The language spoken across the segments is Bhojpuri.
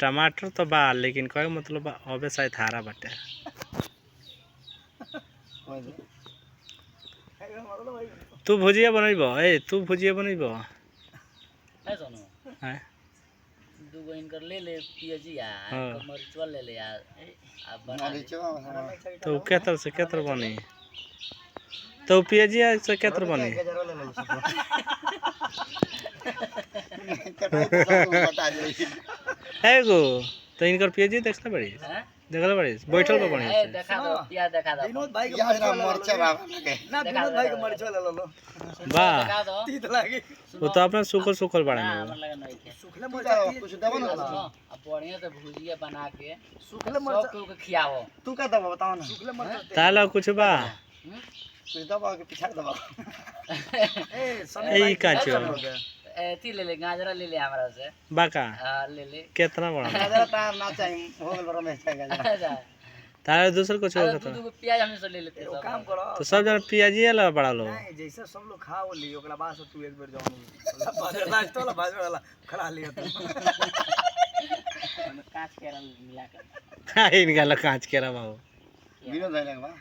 टमाटर तो बा लेकिन कहे मतलब अबे शायद हारा बाटे। तू भुजिया बनइबो तू भुजिया बनइबो नहीं सुनो हैं दुगो इनकर ले ले पियजिया इनकर मरीचवा ले ले यार अब बना तो केतर से केतर बनी तो पियजिया से केतर बनी है गो तो इनकर पियजिया देखला बड़ी देखला बड़ी बैठल बा बनी ए देखा दो पिया देखा दो विनोद भाई के मरचा ना विनोद भाई के मरचा ले लो वाह देखा दो तीत लागी वो तो अपना सुखल सुखल बड़ा हां में हमर लगा नहीं के सुखले मरचा कुछ दबो ना अब बढ़िया से भुजिया बना के सुखले मरचा सब को खियाओ तू का दबो बताओ ना सुखले मरचा ताला कुछ बा कुछ दबो के पीछा दबो ए ए काचो एथी ले ले गाजरा ले ले हमरा से बाका ले ले कितना बड़ा गाजर तार ना चाहिए हो गल रमेश का गाजर ताला दूसर कुछ अरे होगा दू दू प्याज हम से ले लेते एगो सब काम करो तो सब जन पियाजी ला बड़ा लो नहीं जैसे सब लोग खा ली ओकरा बाद से तू एक बार जाओ बाजार तो ला बाजार वाला खड़ा लिया तू कांच के रंग मिला के इनका लो कांच के रहा बाबू विनोद भाई लगवा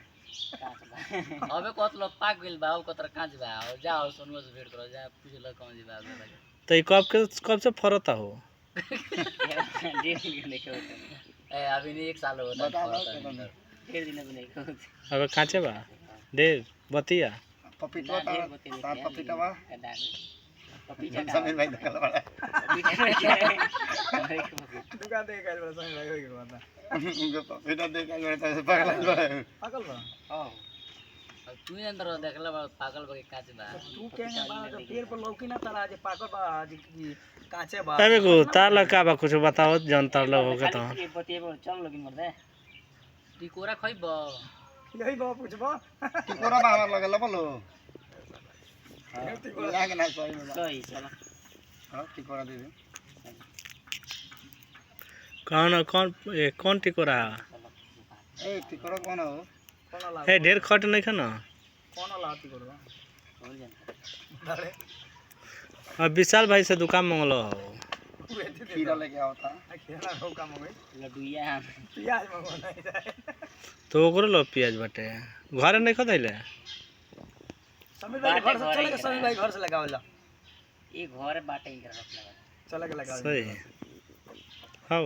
अबे कत लोग पाक गेल बा ओ कतर कांच बा और जाओ सोनुआ से भेंट करो जा पूछ लो कौन जी बात है तो ये कब से फरता हो ए अभी नहीं 1 साल हो गया डेढ़ दिन भी नहीं कहत अब कांचे बा डेढ़ बतिया पपीता तार पपीता बा पपीता समीर भाई देखल बड़ा दुकान दे गइल बड़ा संग लगे के बात उनको पपीता देखल बड़ा तो पागल बा पागल बा हां तू अंदर देखला बा पागल बा के कांच बा तू केने बा जब पेड़ पर लौकी ना तारा जे पागल बा आज की कांचे बा अबे को ताला का बा कुछ बताओ जनता लोग होगा तो ये बतिए चल लगिन मर दे टिकोरा खइबो यही बा पूछबो टिकोरा बा हमर लगल बोलो लाग ना सही में सही चलो हां टिकोरा दे दे कौन टिकोरा ए टिकोरा कौन हो कोन ला है ढेर खट नहीं खाना कोन लाती करबा बोल जान अरे अब विशाल भाई से दुकान मंगलो हो खीरा लेके आओ था खेला रो काम हो गई लडुइया प्याज मंगो नहीं जाए तो ओकरो लो पियाज बटे घर नहीं खदैले समीर भाई घर से चले के समीर भाई घर से लगावला ये घर बाटे इनकर हाथ लगा चले के लगावला सही हां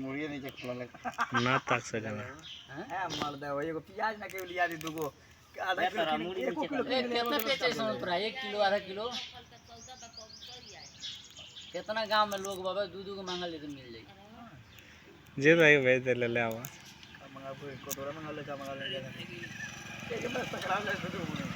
मुड़िए नीचे खुला लगा ना ताक से जाना हां मार दे एगो प्याज ना के लिया दी दुगो आधा किलो एक किलो कितना बेचे सुन तोरा 1 किलो आधा किलो कितना गांव में लोग बाबा दूध को मांगल ले तो मिल जाई जे भाई भेज दे ले आवा मंगा कोटोरा मंगा ले का मंगा ले एक बस पकड़ा ले दूध